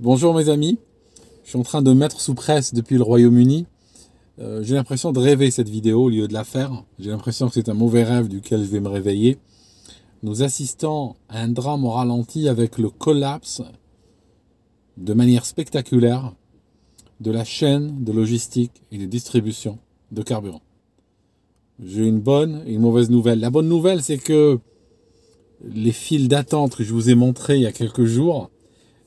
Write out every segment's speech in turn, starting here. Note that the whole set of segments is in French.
Bonjour mes amis, je suis en train de mettre sous presse depuis le Royaume-Uni. J'ai l'impression de rêver cette vidéo au lieu de la faire. J'ai l'impression que c'est un mauvais rêve duquel je vais me réveiller. Nous assistons à un drame au ralenti avec le collapse de manière spectaculaire de la chaîne de logistique et de distribution de carburant. J'ai une bonne et une mauvaise nouvelle. La bonne nouvelle, c'est que les files d'attente que je vous ai montrées il y a quelques jours,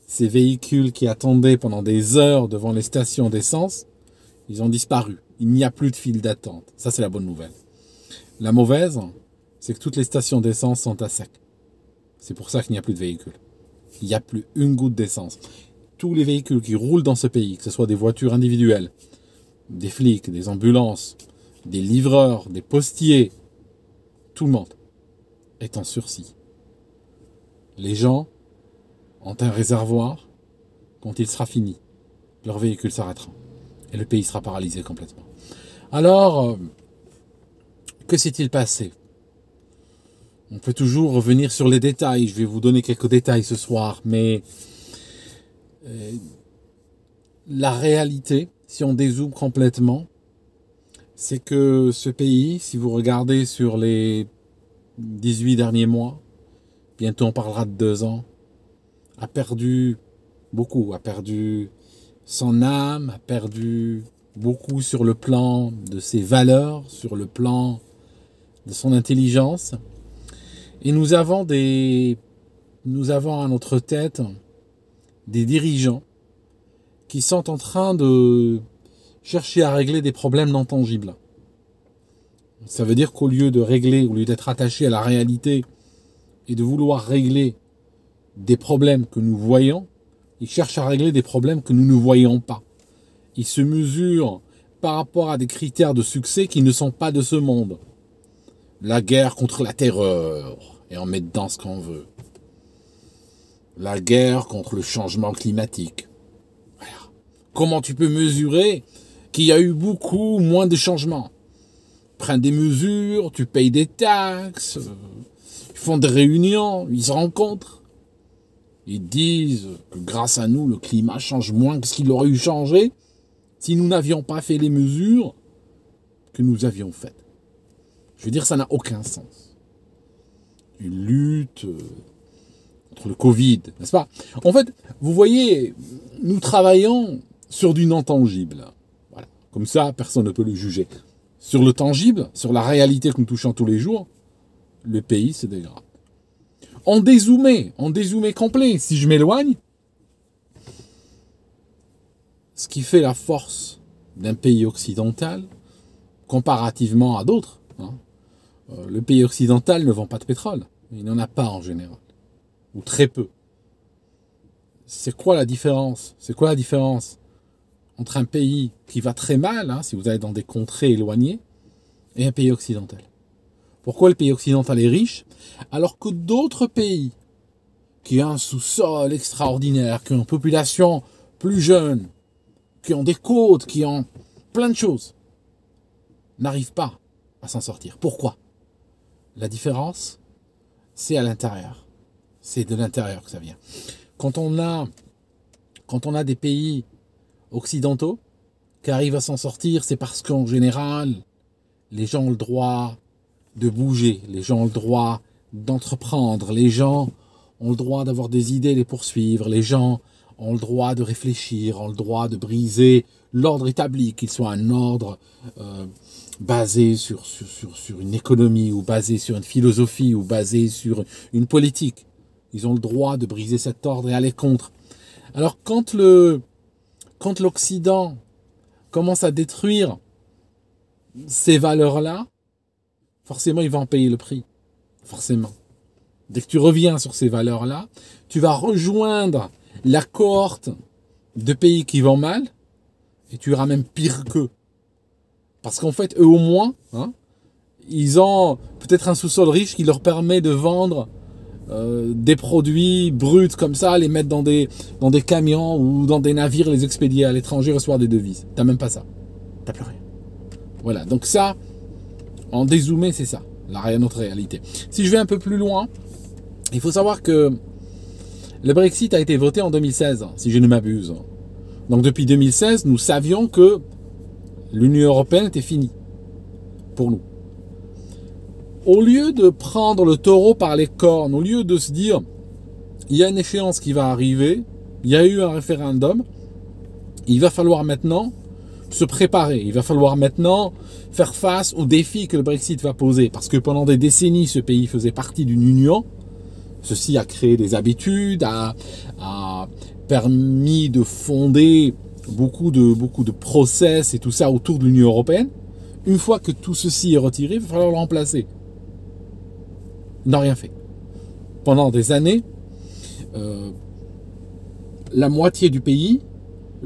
ces véhicules qui attendaient pendant des heures devant les stations d'essence, ils ont disparu. Il n'y a plus de file d'attente. Ça, c'est la bonne nouvelle. La mauvaise, c'est que toutes les stations d'essence sont à sec. C'est pour ça qu'il n'y a plus de véhicules. Il n'y a plus une goutte d'essence. Tous les véhicules qui roulent dans ce pays, que ce soit des voitures individuelles, des flics, des ambulances, des livreurs, des postiers, tout le monde est en sursis. Les gens ont un réservoir. Quand il sera fini, leur véhicule s'arrêtera et le pays sera paralysé complètement. Alors, que s'est-il passé? On peut toujours revenir sur les détails. Je vais vous donner quelques détails ce soir, mais la réalité, si on dézoome complètement, c'est que ce pays, si vous regardez sur les 18 derniers mois, bientôt on parlera de 2 ans, a perdu beaucoup, a perdu son âme, a perdu beaucoup sur le plan de ses valeurs, sur le plan de son intelligence. Et nous avons à notre tête des dirigeants qui sont en train de chercher à régler des problèmes non tangibles. Ça veut dire qu'au lieu d'être attachés à la réalité et de vouloir régler des problèmes que nous voyons, ils cherchent à régler des problèmes que nous ne voyons pas. Ils se mesurent par rapport à des critères de succès qui ne sont pas de ce monde. La guerre contre la terreur, et on met dedans ce qu'on veut. La guerre contre le changement climatique. Voilà. Comment tu peux mesurer qu'il y a eu beaucoup moins de changements? Prends des mesures, tu payes des taxes, ils font des réunions, ils se rencontrent. Ils disent que grâce à nous, le climat change moins que ce qu'il aurait eu changé si nous n'avions pas fait les mesures que nous avions faites. Je veux dire, ça n'a aucun sens. Une lutte contre le Covid, n'est-ce pas? En fait, vous voyez, nous travaillons sur du non tangible. Voilà. Comme ça, personne ne peut le juger. Sur le tangible, sur la réalité que nous touchons tous les jours, le pays se dégrade. En dézoomé complet, si je m'éloigne, ce qui fait la force d'un pays occidental, comparativement à d'autres, le pays occidental ne vend pas de pétrole. Il n'en a pas en général, ou très peu. C'est quoi la différence? C'est quoi la différence entre un pays qui va très mal, si vous allez dans des contrées éloignées, et un pays occidental? Pourquoi le pays occidental est riche, alors que d'autres pays qui ont un sous-sol extraordinaire, qui ont une population plus jeune, qui ont des côtes, qui ont plein de choses, n'arrivent pas à s'en sortir? Pourquoi? La différence, c'est à l'intérieur. C'est de l'intérieur que ça vient. Quand on a des pays occidentaux qui arrivent à s'en sortir, c'est parce qu'en général, les gens ont le droit de bouger, les gens ont le droit d'entreprendre, les gens ont le droit d'avoir des idées, les poursuivre, les gens ont le droit de réfléchir, ont le droit de briser l'ordre établi, qu'il soit un ordre basé sur une économie, ou basé sur une philosophie, ou basé sur une politique. Ils ont le droit de briser cet ordre et aller contre. Alors quand l'Occident commence à détruire ces valeurs-là, forcément, il va en payer le prix. Forcément. Dès que tu reviens sur ces valeurs-là, tu vas rejoindre la cohorte de pays qui vont mal, et tu iras même pire qu'eux. Parce qu'en fait, eux au moins, ils ont peut-être un sous-sol riche qui leur permet de vendre des produits bruts comme ça, les mettre dans des camions ou dans des navires, les expédier à l'étranger, recevoir des devises. T'as même pas ça. T'as plus rien. Voilà, donc ça, en dézoomé, c'est ça, notre réalité. Si je vais un peu plus loin, il faut savoir que Le Brexit a été voté en 2016, si je ne m'abuse. Donc depuis 2016, nous savions que l'Union européenne était finie pour nous. Au lieu de prendre le taureau par les cornes, au lieu de se dire, il y a une échéance qui va arriver, il y a eu un référendum, il va falloir maintenant se préparer, il va falloir maintenant faire face aux défis que le Brexit va poser, parce que pendant des décennies, ce pays faisait partie d'une union. Ceci a créé des habitudes, a permis de fonder beaucoup de process et tout ça autour de l'Union européenne. Une fois que tout ceci est retiré, il va falloir le remplacer. Ils n'ont rien fait. Pendant des années, la moitié du pays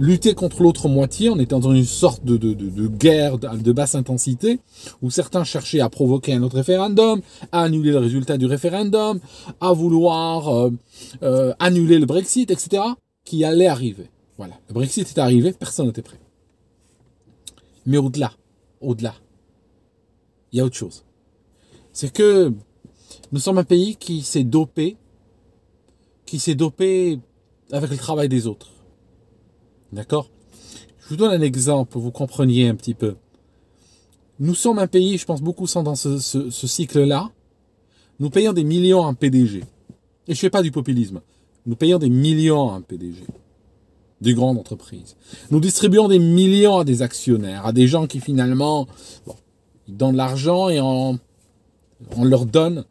luttait contre l'autre moitié. On était dans une sorte de guerre de basse intensité où certains cherchaient à provoquer un autre référendum, à annuler le résultat du référendum, à vouloir annuler le Brexit, etc. qui allait arriver. Voilà, le Brexit est arrivé, personne n'était prêt. Mais au-delà, il y a autre chose. C'est que nous sommes un pays qui s'est dopé avec le travail des autres. D'accord? Je vous donne un exemple pour que vous compreniez un petit peu. Nous sommes un pays, je pense beaucoup sont dans ce cycle-là, nous payons des millions à un PDG. Et je ne fais pas du populisme. Nous payons des millions à un PDG. Des grandes entreprises. Nous distribuons des millions à des actionnaires, à des gens qui finalement, bon, ils donnent de l'argent et on leur donne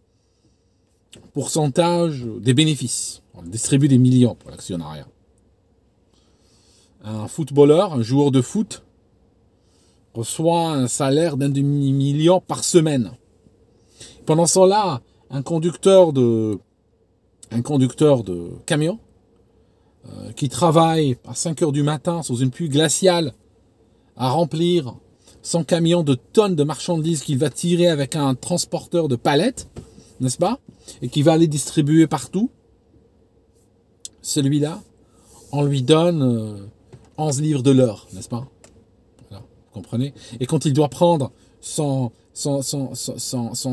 un pourcentage des bénéfices. On distribue des millions pour l'actionnariat. Un footballeur, un joueur de foot, reçoit un salaire d'un demi-million par semaine. Pendant ce temps-là, un conducteur de camion qui travaille à 5 heures du matin sous une pluie glaciale à remplir son camion de tonnes de marchandises qu'il va tirer avec un transporteur de palettes, n'est-ce pas? Et qui va aller distribuer partout. Celui-là, on lui donne 11 livres de l'heure, n'est-ce pas? Voilà, vous comprenez? Et quand il doit prendre son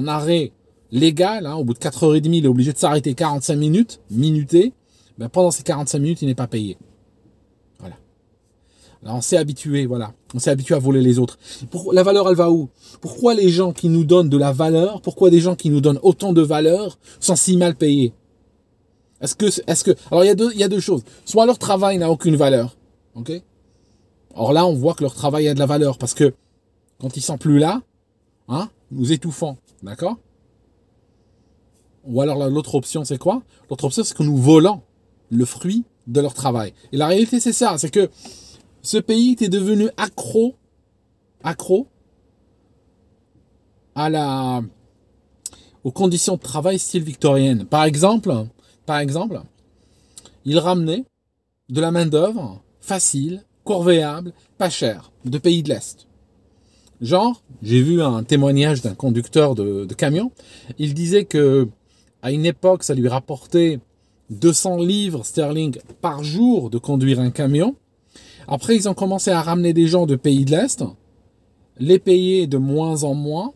arrêt légal, au bout de 4h30, il est obligé de s'arrêter 45 minutes, minuté. Ben pendant ces 45 minutes, il n'est pas payé. Voilà. Alors on s'est habitué, voilà. On s'est habitué à voler les autres. La valeur, elle va où? Pourquoi les gens qui nous donnent de la valeur, pourquoi des gens qui nous donnent autant de valeur sont si mal payés? Alors il y a deux choses. Soit leur travail n'a aucune valeur, ok? Or là, on voit que leur travail a de la valeur parce que quand ils sont plus là, nous étouffons, d'accord? Ou alors l'autre option, c'est quoi? L'autre option, c'est que nous volons le fruit de leur travail. Et la réalité, c'est ça, c'est que ce pays était devenu accro aux conditions de travail style victorienne. Par exemple, il ramenait de la main-d'œuvre facile, corvéable, pas chère, de pays de l'Est. Genre, j'ai vu un témoignage d'un conducteur de camion. Il disait que à une époque, ça lui rapportait 200 livres sterling par jour de conduire un camion. Après, ils ont commencé à ramener des gens de pays de l'Est, les payer de moins en moins.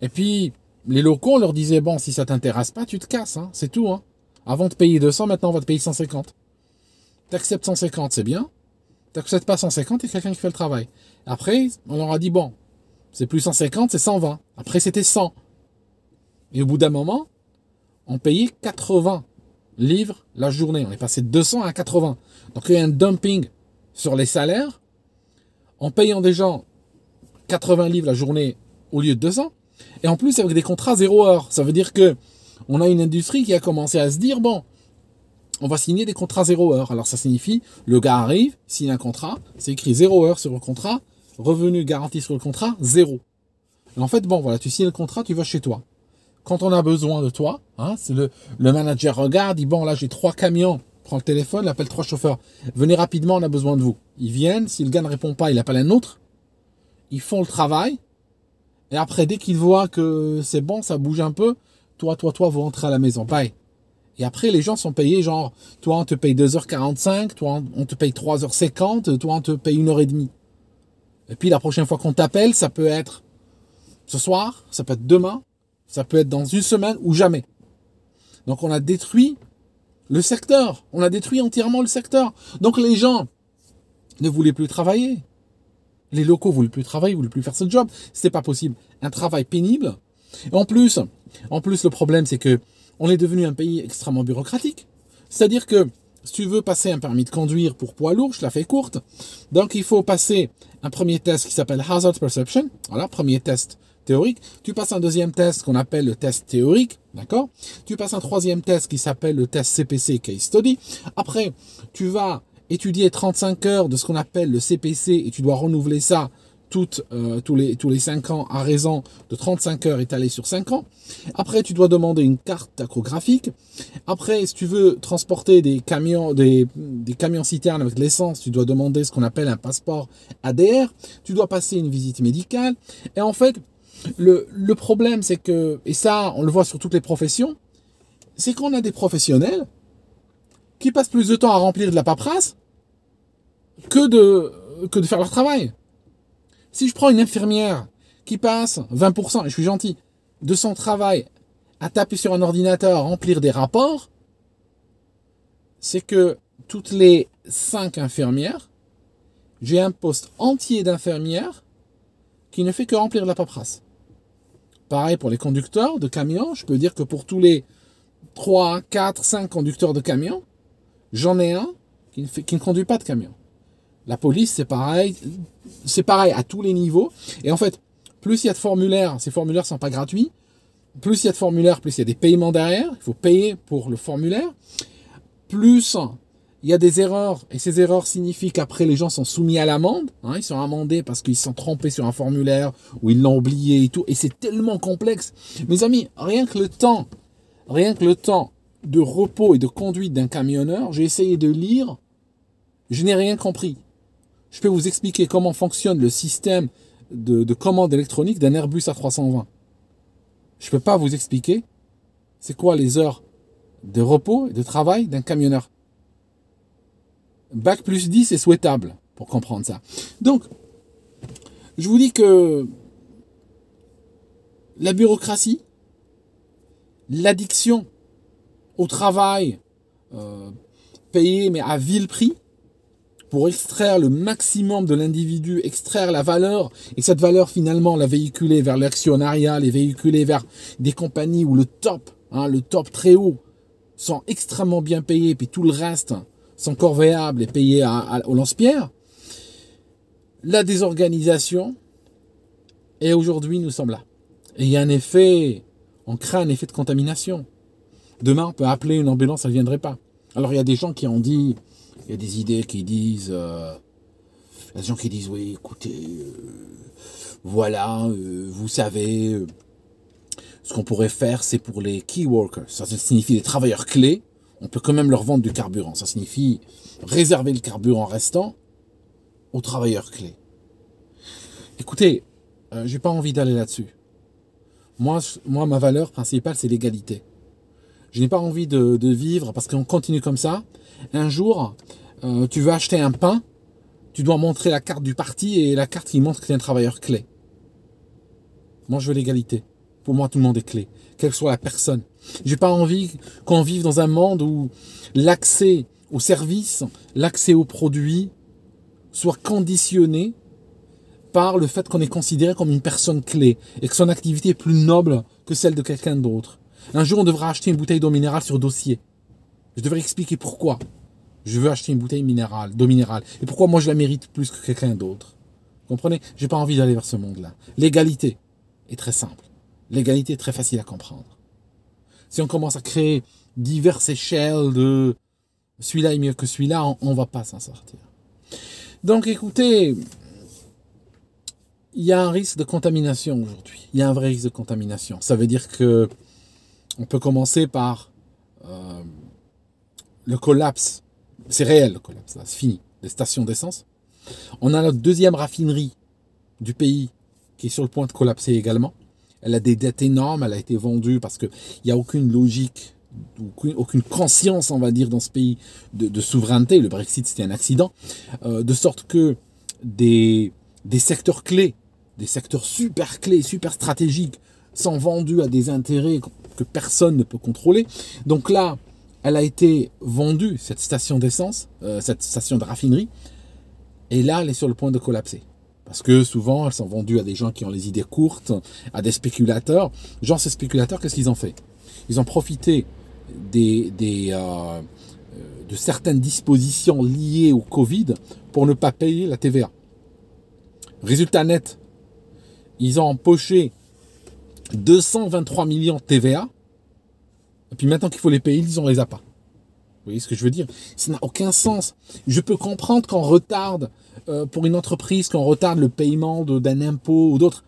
Et puis, les locaux, on leur disait, bon, si ça t'intéresse pas, tu te casses, c'est tout. Avant de payer 200, maintenant, on va te payer 150. T'acceptes 150, c'est bien. T'acceptes pas 150, il y a quelqu'un qui fait le travail. Après, on leur a dit, bon, c'est plus 150, c'est 120. Après, c'était 100. Et au bout d'un moment, on payait 80 livres la journée. On est passé de 200 à 80. Donc, il y a un dumping sur les salaires. En payant des gens 80 livres la journée au lieu de 200. Et en plus, avec des contrats 0 heure. Ça veut dire que on a une industrie qui a commencé à se dire, bon, on va signer des contrats 0 heure. Alors, ça signifie, le gars arrive, signe un contrat, c'est écrit 0 heure sur le contrat, revenu garanti sur le contrat, 0. Et en fait, bon, voilà, tu signes le contrat, tu vas chez toi. Quand on a besoin de toi, c'est le manager regarde, dit, bon, là, j'ai 3 camions, prend le téléphone, il appelle 3 chauffeurs. Venez rapidement, on a besoin de vous. Ils viennent, si le gars ne répond pas, il appelle un autre. Ils font le travail. Et après, dès qu'ils voient que c'est bon, ça bouge un peu, toi, vous rentrez à la maison. Bye. Et après, les gens sont payés, genre, toi, on te paye 2h45, toi, on te paye 3h50, toi, on te paye 1h30. Et puis, la prochaine fois qu'on t'appelle, ça peut être ce soir, ça peut être demain, ça peut être dans une semaine ou jamais. Donc, on a détruit Le secteur, on a détruit entièrement le secteur. Donc les gens ne voulaient plus travailler. Les locaux voulaient plus travailler, voulaient plus faire ce job. C'était pas possible. Un travail pénible. Et en plus, le problème, c'est que on est devenu un pays extrêmement bureaucratique. C'est-à-dire que si tu veux passer un permis de conduire pour poids lourd, je la fais courte. Donc il faut passer un premier test qui s'appelle Hazard Perception. Voilà, premier test théorique. Tu passes un deuxième test qu'on appelle le test théorique. D'accord? Tu passes un troisième test qui s'appelle le test CPC Case Study. Après, tu vas étudier 35 heures de ce qu'on appelle le CPC et tu dois renouveler ça tous les 5 ans à raison de 35 heures étalées sur 5 ans. Après, tu dois demander une carte tachographique. Après, si tu veux transporter des camions citernes avec de l'essence, tu dois demander ce qu'on appelle un passeport ADR. Tu dois passer une visite médicale. Et en fait, le problème, c'est que, et ça, on le voit sur toutes les professions, c'est qu'on a des professionnels qui passent plus de temps à remplir de la paperasse que de faire leur travail. Si je prends une infirmière qui passe 20%, et je suis gentil, de son travail à taper sur un ordinateur, à remplir des rapports, c'est que toutes les 5 infirmières, j'ai un poste entier d'infirmière qui ne fait que remplir de la paperasse. Pareil pour les conducteurs de camions, je peux dire que pour tous les 3, 4, 5 conducteurs de camions, j'en ai un qui ne conduit pas de camion. La police, c'est pareil à tous les niveaux. Et en fait, plus il y a de formulaires, ces formulaires ne sont pas gratuits, plus il y a de formulaires, plus il y a des paiements derrière, il faut payer pour le formulaire, plus il y a des erreurs, et ces erreurs signifient qu'après les gens sont soumis à l'amende, ils sont amendés parce qu'ils se sont trompés sur un formulaire, ou ils l'ont oublié et tout, et c'est tellement complexe. Mes amis, rien que le temps de repos et de conduite d'un camionneur, j'ai essayé de lire, je n'ai rien compris. Je peux vous expliquer comment fonctionne le système de commande électronique d'un Airbus A320. Je ne peux pas vous expliquer c'est quoi les heures de repos et de travail d'un camionneur. Bac plus 10 est souhaitable pour comprendre ça. Donc, je vous dis que la bureaucratie, l'addiction au travail payé mais à vil prix, pour extraire le maximum de l'individu, extraire la valeur, et cette valeur finalement la véhiculer vers l'actionnariat, les véhiculer vers des compagnies où le top très haut, sont extrêmement bien payés, puis tout le reste sont corvéables et payés au lance-pierre. La désorganisation, et aujourd'hui nous sommes là. Et il y a un effet, on crée un effet de contamination. Demain on peut appeler une ambulance, elle ne viendrait pas. Alors il y a des gens qui ont dit, il y a des idées qui disent, il y a des gens qui disent, oui, écoutez, voilà, vous savez, ce qu'on pourrait faire, c'est pour les key workers. Ça signifie les travailleurs clés. On peut quand même leur vendre du carburant. Ça signifie réserver le carburant restant aux travailleurs clés. Écoutez, j'ai pas envie d'aller là-dessus. Moi, ma valeur principale, c'est l'égalité. Je n'ai pas envie de vivre parce qu'on continue comme ça. Un jour, tu veux acheter un pain, tu dois montrer la carte du parti et la carte qui montre que tu es un travailleur clé. Moi, je veux l'égalité. Pour moi, tout le monde est clé, quelle que soit la personne. J'ai pas envie qu'on vive dans un monde où l'accès aux services, l'accès aux produits soit conditionné par le fait qu'on est considéré comme une personne clé et que son activité est plus noble que celle de quelqu'un d'autre. Un jour, on devra acheter une bouteille d'eau minérale sur dossier. Je devrais expliquer pourquoi je veux acheter une bouteille d'eau minérale et pourquoi moi je la mérite plus que quelqu'un d'autre. Vous comprenez? J'ai pas envie d'aller vers ce monde-là. L'égalité est très simple. L'égalité est très facile à comprendre. Si on commence à créer diverses échelles de celui-là est mieux que celui-là, on va pas s'en sortir. Donc écoutez, il y a un risque de contamination aujourd'hui. Il y a un vrai risque de contamination. Ça veut dire que on peut commencer par le collapse. C'est réel le collapse, là, c'est fini. Les stations d'essence. On a notre deuxième raffinerie du pays qui est sur le point de collapser également. Elle a des dettes énormes, elle a été vendue parce qu'il n'y a aucune logique, aucune conscience, on va dire, dans ce pays de souveraineté. Le Brexit, c'était un accident. De sorte que des secteurs clés, des secteurs super clés, super stratégiques, sont vendus à des intérêts que personne ne peut contrôler. Donc là, elle a été vendue, cette station d'essence, cette station de raffinerie, et là, elle est sur le point de collapser. Parce que souvent, elles sont vendues à des gens qui ont les idées courtes, à des spéculateurs. Genre, ces spéculateurs, qu'est-ce qu'ils ont fait? Ils ont profité de certaines dispositions liées au Covid pour ne pas payer la TVA. Résultat net, ils ont empoché 223 millions de TVA, et puis maintenant qu'il faut les payer, ils ne les a pas. Vous voyez ce que je veux dire? Ça n'a aucun sens. Je peux comprendre qu'on retarde, pour une entreprise, qu'on retarde le paiement d'un impôt ou d'autre,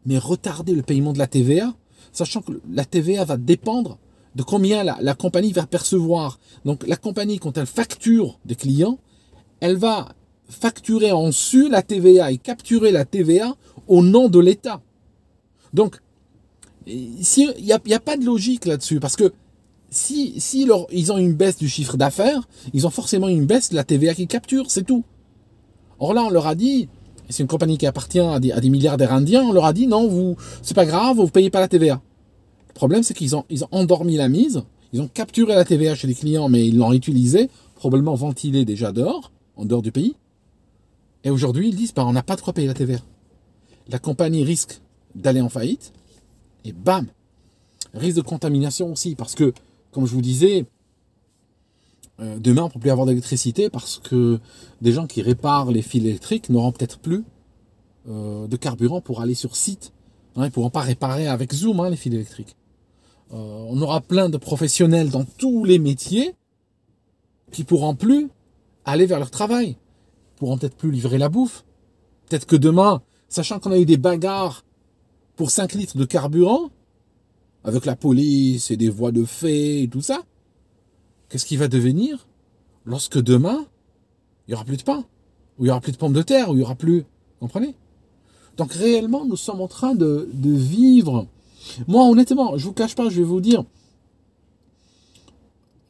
mais retarder le paiement de la TVA, sachant que la TVA va dépendre de combien la compagnie va percevoir. Donc la compagnie, quand elle facture des clients, elle va facturer en su la TVA et capturer la TVA au nom de l'État. Donc, ici, il n'y a pas de logique là-dessus, parce que si ils ont une baisse du chiffre d'affaires, ils ont forcément une baisse de la TVA qu'ils capturent, c'est tout. Or là, on leur a dit, c'est une compagnie qui appartient à des milliardaires indiens, on leur a dit, non, c'est pas grave, vous ne payez pas la TVA. Le problème, c'est qu'ils ont endormi la mise, ils ont capturé la TVA chez les clients, mais ils l'ont utilisée, probablement ventilée déjà dehors, en dehors du pays. Et aujourd'hui, ils disent, on n'a pas de quoi payer la TVA. La compagnie risque d'aller en faillite, et bam, risque de contamination aussi, parce que, comme je vous disais, demain, on ne peut plus avoir d'électricité parce que des gens qui réparent les fils électriques n'auront peut-être plus de carburant pour aller sur site. Ils ne pourront pas réparer avec Zoom les fils électriques. On aura plein de professionnels dans tous les métiers qui ne pourront plus aller vers leur travail. Ils ne pourront peut-être plus livrer la bouffe. Peut-être que demain, sachant qu'on a eu des bagarres pour 5 litres de carburant, avec la police et des voies de fait et tout ça, qu'est-ce qui va devenir lorsque demain, il n'y aura plus de pain, ou il n'y aura plus de pommes de terre, ou il n'y aura plus... Vous comprenez? Donc réellement, nous sommes en train de vivre... Moi, honnêtement, je ne vous cache pas, je vais vous dire,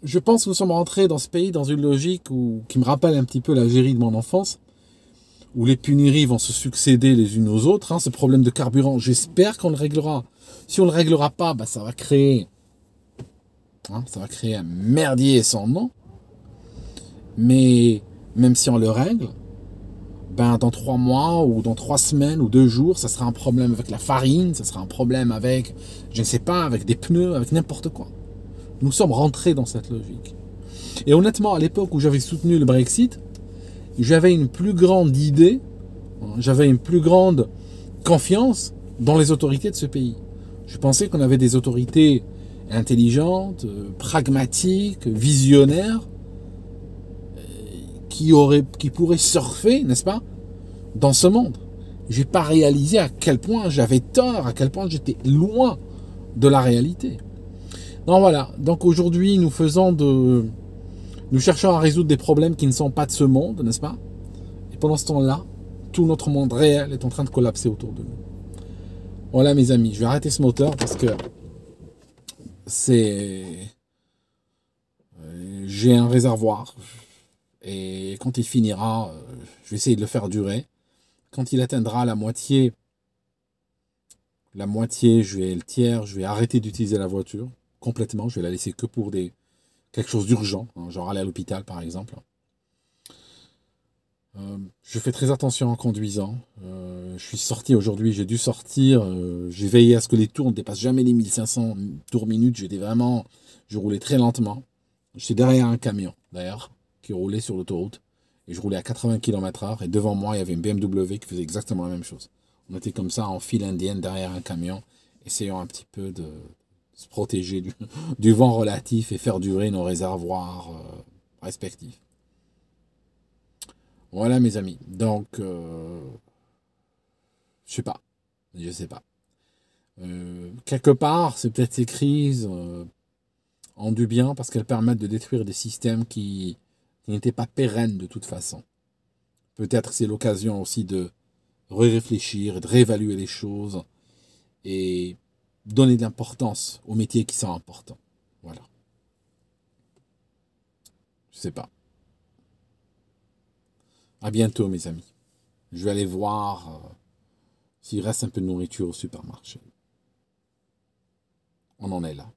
je pense que nous sommes rentrés dans ce pays dans une logique qui me rappelle un petit peu l'Algérie de mon enfance, où les pénuries vont se succéder les unes aux autres. Ce problème de carburant, j'espère qu'on le réglera. Si on ne le réglera pas, ça va créer... ça va créer un merdier sans nom. Mais même si on le règle, dans 3 mois ou dans 3 semaines ou 2 jours, ça sera un problème avec la farine, ça sera un problème avec, je ne sais pas, avec des pneus, avec n'importe quoi. Nous sommes rentrés dans cette logique. Et honnêtement, à l'époque où j'avais soutenu le Brexit, j'avais une plus grande idée, j'avais une plus grande confiance dans les autorités de ce pays. Je pensais qu'on avait des autorités intelligentes, pragmatiques, visionnaires, qui pourraient surfer, n'est-ce pas, dans ce monde. Je n'ai pas réalisé à quel point j'avais tort, à quel point j'étais loin de la réalité. Donc voilà, donc aujourd'hui nous cherchons à résoudre des problèmes qui ne sont pas de ce monde, n'est-ce pas? Et pendant ce temps-là, tout notre monde réel est en train de collapser autour de nous. Voilà mes amis, je vais arrêter ce moteur parce que j'ai un réservoir et quand il finira, je vais essayer de le faire durer. Quand il atteindra la moitié, le tiers, je vais arrêter d'utiliser la voiture complètement. Je vais la laisser que pour quelque chose d'urgent, genre aller à l'hôpital par exemple. Je fais très attention en conduisant. Je suis sorti aujourd'hui, j'ai dû sortir. J'ai veillé à ce que les tours ne dépassent jamais les 1500 tours minutes. Je roulais très lentement. J'étais derrière un camion d'ailleurs qui roulait sur l'autoroute. Et je roulais à 80 km/h. Et devant moi, il y avait une BMW qui faisait exactement la même chose. On était comme ça en file indienne derrière un camion, essayant un petit peu de se protéger du vent relatif et faire durer nos réservoirs respectifs. Voilà mes amis. Donc, je sais pas. Quelque part, c'est peut-être ces crises ont du bien parce qu'elles permettent de détruire des systèmes qui n'étaient pas pérennes de toute façon. Peut-être c'est l'occasion aussi de réfléchir et de réévaluer les choses et donner de l'importance aux métiers qui sont importants. Voilà. Je sais pas. À bientôt mes amis. Je vais aller voir s'il reste un peu de nourriture au supermarché. On en est là.